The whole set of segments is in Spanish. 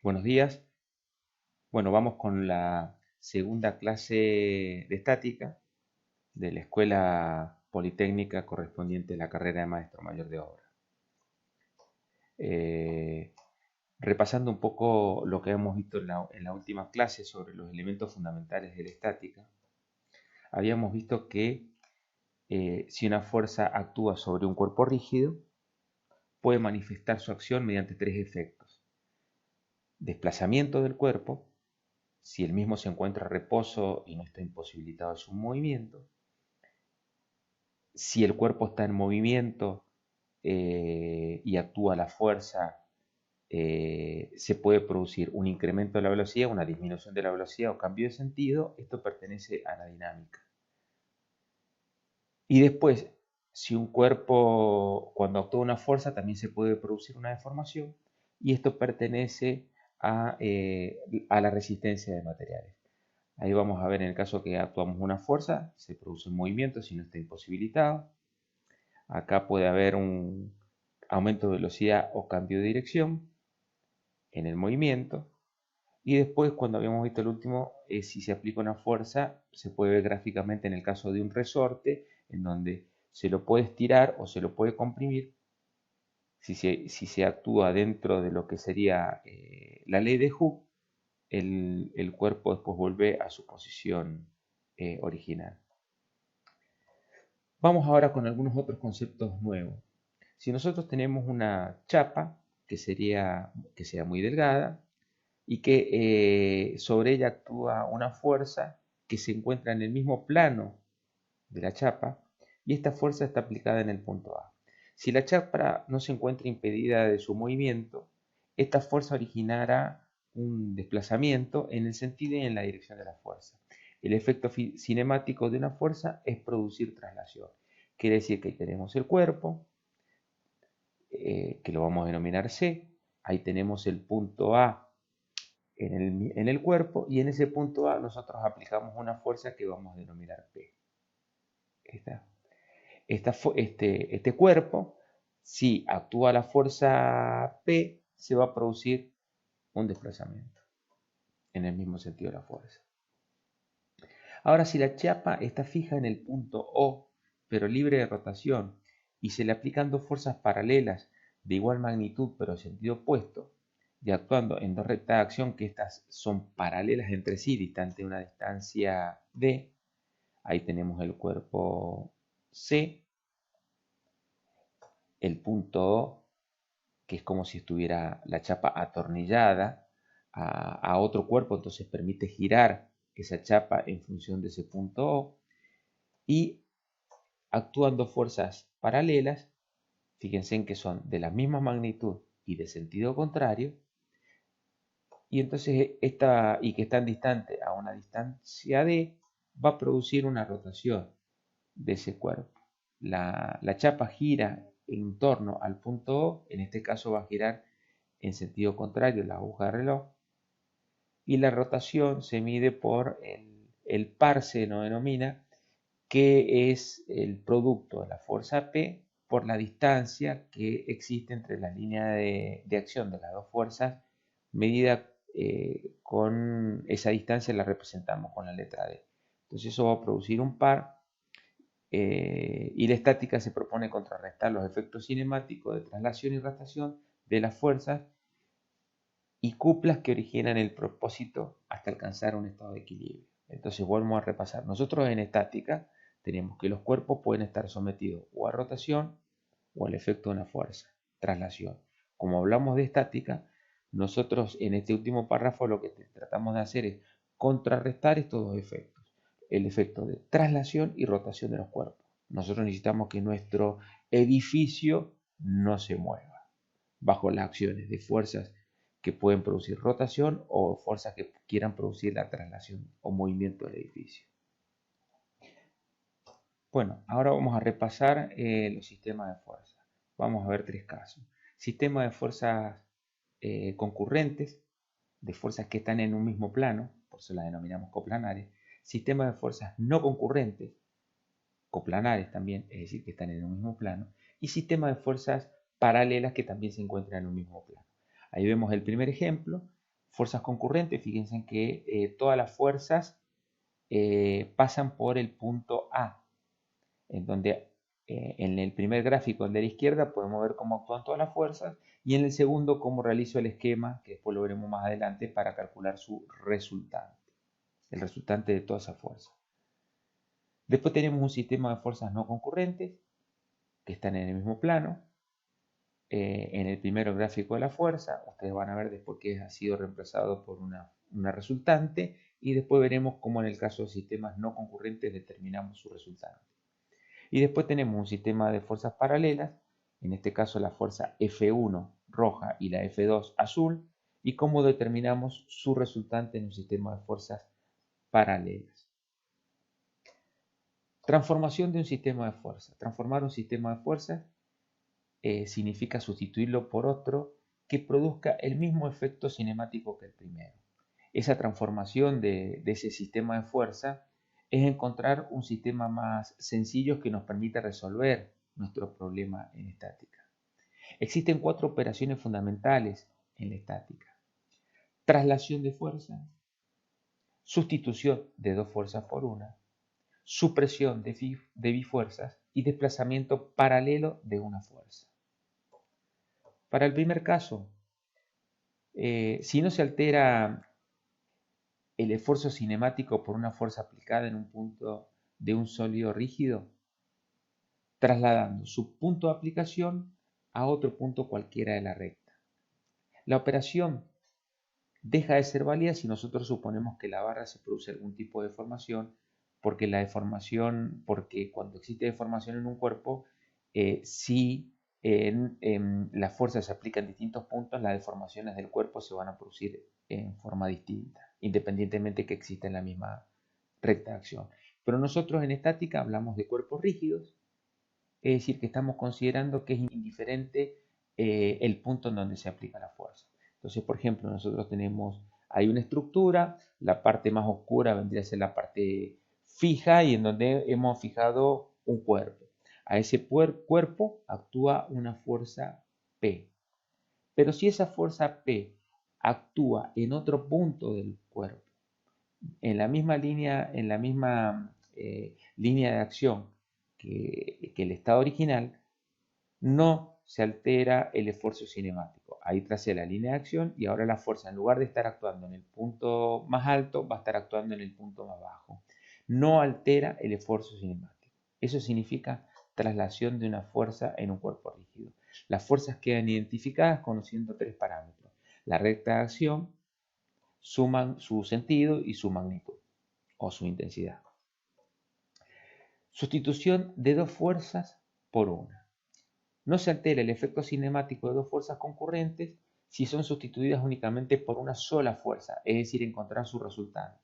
Buenos días. Bueno, vamos con la segunda clase de estática de la Escuela Politécnica correspondiente a la carrera de Maestro Mayor de Obra. Eh, Repasando un poco lo que hemos visto en la última clase sobre los elementos fundamentales de la estática, habíamos visto que si una fuerza actúa sobre un cuerpo rígido, puede manifestar su acción mediante tres efectos: desplazamiento del cuerpo, si el mismo se encuentra a reposo y no está imposibilitado de su movimiento; si el cuerpo está en movimiento y actúa la fuerza, se puede producir un incremento de la velocidad, una disminución de la velocidad o cambio de sentido. Esto pertenece a la dinámica. Y después, si un cuerpo, cuando actúa una fuerza, también se puede producir una deformación, y esto pertenece a la resistencia de materiales. Ahí vamos a ver, en el caso que actuamos una fuerza, se produce un movimiento si no está imposibilitado. Acá puede haber un aumento de velocidad o cambio de dirección en el movimiento. Y después, cuando habíamos visto el último, si se aplica una fuerza, se puede ver gráficamente en el caso de un resorte, en donde se lo puede estirar o se lo puede comprimir. Si se actúa dentro de lo que sería la ley de Hooke, el cuerpo después vuelve a su posición original. Vamos ahora con algunos otros conceptos nuevos. Si nosotros tenemos una chapa que sea muy delgada y que sobre ella actúa una fuerza que se encuentra en el mismo plano de la chapa, y esta fuerza está aplicada en el punto A. Si la chapa no se encuentra impedida de su movimiento, esta fuerza originará un desplazamiento en el sentido y en la dirección de la fuerza. El efecto cinemático de una fuerza es producir traslación. Quiere decir que tenemos el cuerpo, que lo vamos a denominar C. Ahí tenemos el punto A en el cuerpo, y en ese punto A nosotros aplicamos una fuerza que vamos a denominar P. Este cuerpo, si actúa la fuerza P, se va a producir un desplazamiento en el mismo sentido de la fuerza. Ahora, si la chapa está fija en el punto O, pero libre de rotación, y se le aplican dos fuerzas paralelas de igual magnitud pero en sentido opuesto, y actuando en dos rectas de acción que estas son paralelas entre sí, distantes de una distancia D, ahí tenemos el cuerpo C, el punto O, que es como si estuviera la chapa atornillada a otro cuerpo, entonces permite girar esa chapa en función de ese punto O, y actuando fuerzas paralelas, fíjense en que son de la misma magnitud y de sentido contrario, y entonces y que están distantes a una distancia D, va a producir una rotación de ese cuerpo. La chapa gira en torno al punto O, en este caso va a girar en sentido contrario la aguja de reloj, y la rotación se mide por el par, se lo denomina, que es el producto de la fuerza P por la distancia que existe entre la línea de acción de las dos fuerzas, medida con esa distancia la representamos con la letra D. Entonces eso va a producir un par, y la estática se propone contrarrestar los efectos cinemáticos de traslación y rotación de las fuerzas y cuplas que originan el propósito hasta alcanzar un estado de equilibrio. Entonces volvemos a repasar. Nosotros en estática tenemos que los cuerpos pueden estar sometidos o a rotación o al efecto de una fuerza, traslación. Como hablamos de estática, nosotros en este último párrafo lo que tratamos de hacer es contrarrestar estos dos efectos: el efecto de traslación y rotación de los cuerpos. Nosotros necesitamos que nuestro edificio no se mueva bajo las acciones de fuerzas que pueden producir rotación o fuerzas que quieran producir la traslación o movimiento del edificio. Bueno, ahora vamos a repasar los sistemas de fuerza. Vamos a ver tres casos. Sistema de fuerzas concurrentes, de fuerzas que están en un mismo plano, por eso las denominamos coplanares. Sistema de fuerzas no concurrentes, coplanares también, es decir, que están en un mismo plano. Y sistema de fuerzas paralelas que también se encuentran en un mismo plano. Ahí vemos el primer ejemplo, Fuerzas concurrentes, fíjense que todas las fuerzas pasan por el punto A, en donde en el primer gráfico, el de la izquierda, podemos ver cómo actúan todas las fuerzas, y en el segundo cómo realizo el esquema, que después lo veremos más adelante, para calcular su resultante, el resultante de toda esa fuerza. Después tenemos un sistema de fuerzas no concurrentes, que están en el mismo plano. En el primer gráfico de la fuerza, ustedes van a ver después que ha sido reemplazado por una resultante, y después veremos cómo en el caso de sistemas no concurrentes determinamos su resultante. Y después tenemos un sistema de fuerzas paralelas, en este caso la fuerza F1 roja y la F2 azul, y cómo determinamos su resultante en un sistema de fuerzas paralelas. Transformación de un sistema de fuerzas. Transformar un sistema de fuerzas significa sustituirlo por otro que produzca el mismo efecto cinemático que el primero. Esa transformación de ese sistema de fuerza es encontrar un sistema más sencillo que nos permita resolver nuestro problema en estática. Existen 4 operaciones fundamentales en la estática: traslación de fuerzas, sustitución de 2 fuerzas por una, supresión de bifuerzas y desplazamiento paralelo de una fuerza. Para el primer caso, si no se altera el esfuerzo cinemático por una fuerza aplicada en un punto de un sólido rígido, trasladando su punto de aplicación a otro punto cualquiera de la recta. La operación deja de ser válida si nosotros suponemos que la barra se produce algún tipo de deformación, porque cuando existe deformación en un cuerpo, si las fuerzas se aplican en distintos puntos, las deformaciones del cuerpo se van a producir en forma distinta, independientemente que exista en la misma recta de acción. Pero nosotros en estática hablamos de cuerpos rígidos, es decir, que estamos considerando que es indiferente el punto en donde se aplica la fuerza. Entonces, por ejemplo, nosotros hay una estructura, la parte más oscura vendría a ser la parte fija y en donde hemos fijado un cuerpo. A ese cuerpo actúa una fuerza P. Pero si esa fuerza P actúa en otro punto del cuerpo, en la misma línea de acción que el estado original, no se altera el esfuerzo cinemático. Ahí tracé la línea de acción y ahora la fuerza, en lugar de estar actuando en el punto más alto, va a estar actuando en el punto más bajo. No altera el esfuerzo cinemático. Eso significa traslación de una fuerza en un cuerpo rígido. Las fuerzas quedan identificadas conociendo 3 parámetros: la recta de acción, su sentido y su magnitud o su intensidad. Sustitución de 2 fuerzas por una. No se altera el efecto cinemático de 2 fuerzas concurrentes si son sustituidas únicamente por una sola fuerza, es decir, encontrar su resultante,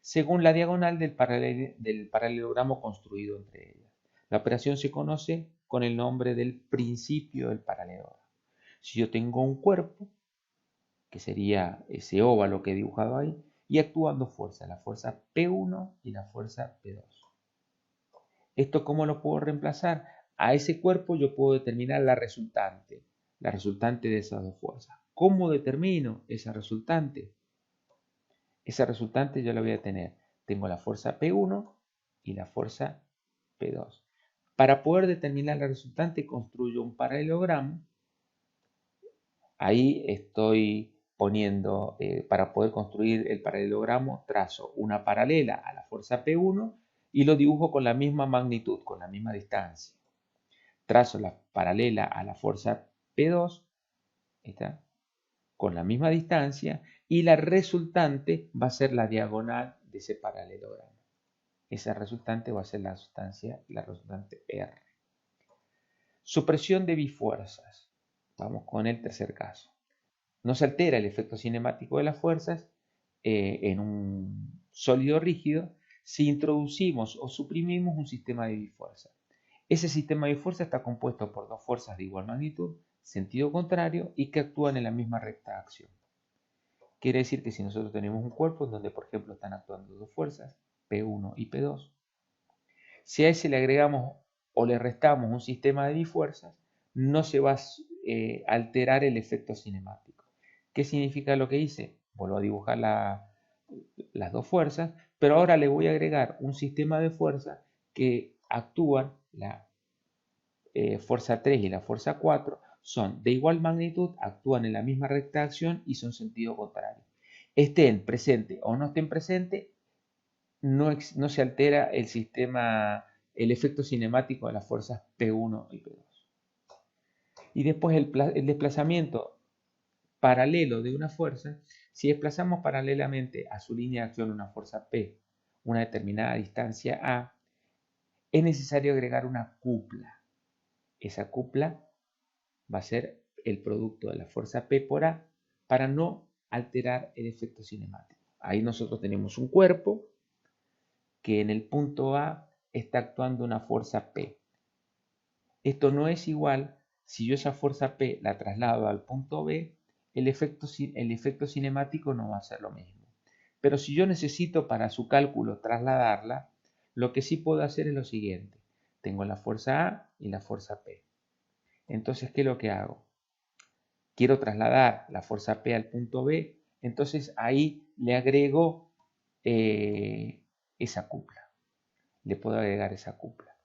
según la diagonal del paralelogramo construido entre ellas. La operación se conoce con el nombre del principio del paralelogramo. Si yo tengo un cuerpo, que sería ese óvalo que he dibujado ahí, y actúan 2 fuerzas, la fuerza P1 y la fuerza P2. ¿Esto cómo lo puedo reemplazar? A ese cuerpo yo puedo determinar la resultante de esas 2 fuerzas. ¿Cómo determino esa resultante? Esa resultante yo la voy a tener. Tengo la fuerza P1 y la fuerza P2. Para poder determinar la resultante construyo un paralelogramo. Ahí estoy poniendo, para poder construir el paralelogramo, trazo una paralela a la fuerza P1 y lo dibujo con la misma magnitud, con la misma distancia. Trazo la paralela a la fuerza P2, ¿está?, con la misma distancia, y la resultante va a ser la diagonal de ese paralelogramo. Esa resultante va a ser la resultante R. Supresión de bifuerzas. Vamos con el tercer caso. No se altera el efecto cinemático de las fuerzas en un sólido rígido si introducimos o suprimimos un sistema de bifuerzas. Ese sistema de fuerza está compuesto por 2 fuerzas de igual magnitud, sentido contrario, y que actúan en la misma recta de acción. Quiere decir que si nosotros tenemos un cuerpo en donde, por ejemplo, están actuando 2 fuerzas, P1 y P2, si a ese le agregamos o le restamos un sistema de bifuerzas, no se va a alterar el efecto cinemático. ¿Qué significa lo que hice? vuelvo a dibujar las dos fuerzas, pero ahora le voy a agregar un sistema de fuerzas que actúan, la fuerza 3 y la fuerza 4, son de igual magnitud, actúan en la misma recta de acción y son sentido contrario. Estén presentes o no estén presentes, no se altera el sistema, el efecto cinemático de las fuerzas P1 y P2. Y después el desplazamiento paralelo de una fuerza, si desplazamos paralelamente a su línea de acción una fuerza P, una determinada distancia A, es necesario agregar una cupla. Esa cupla va a ser el producto de la fuerza P por A para no alterar el efecto cinemático. Ahí nosotros tenemos un cuerpo que en el punto A está actuando una fuerza P. Esto no es igual si yo esa fuerza P la traslado al punto B, el efecto cinemático no va a ser lo mismo. Pero si yo necesito para su cálculo trasladarla, lo que sí puedo hacer es lo siguiente. Tengo la fuerza A y la fuerza P. Entonces, ¿qué es lo que hago? Quiero trasladar la fuerza P al punto B, entonces ahí le agrego esa cupla. Le puedo agregar esa cupla.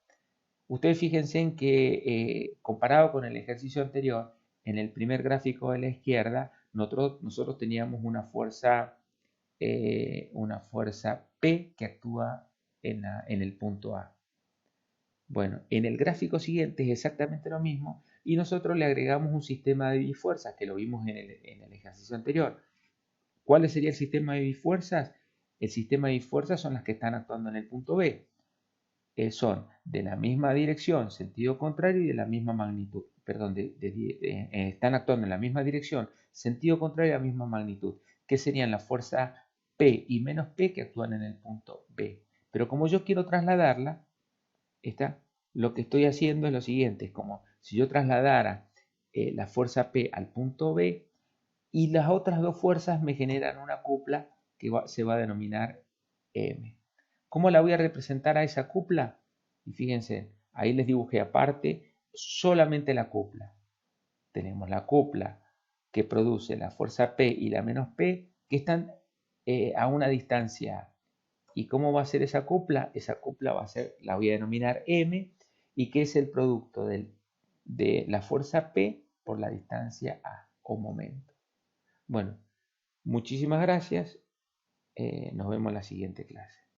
Ustedes fíjense en que comparado con el ejercicio anterior, en el primer gráfico de la izquierda, nosotros teníamos una fuerza P que actúa en el punto A. Bueno, en el gráfico siguiente es exactamente lo mismo y nosotros le agregamos un sistema de bifuerzas que lo vimos en el ejercicio anterior. ¿Cuál sería el sistema de bifuerzas? El sistema de bifuerzas son las que están actuando en el punto B. Son de la misma dirección, sentido contrario y de la misma magnitud. Perdón, están actuando en la misma dirección, sentido contrario y la misma magnitud, que serían la fuerza P y menos P que actúan en el punto B. Pero como yo quiero trasladarla, lo que estoy haciendo es lo siguiente, es como si yo trasladara la fuerza P al punto B y las otras dos fuerzas me generan una cupla que se va a denominar M. ¿Cómo la voy a representar a esa cupla? Y fíjense, ahí les dibujé aparte solamente la cupla. Tenemos la cupla que produce la fuerza P y la menos P que están a una distancia. ¿Y cómo va a ser esa cupla? Esa cupla va a ser, la voy a denominar M y que es el producto de la fuerza P por la distancia A o momento. Bueno, muchísimas gracias. Nos vemos en la siguiente clase.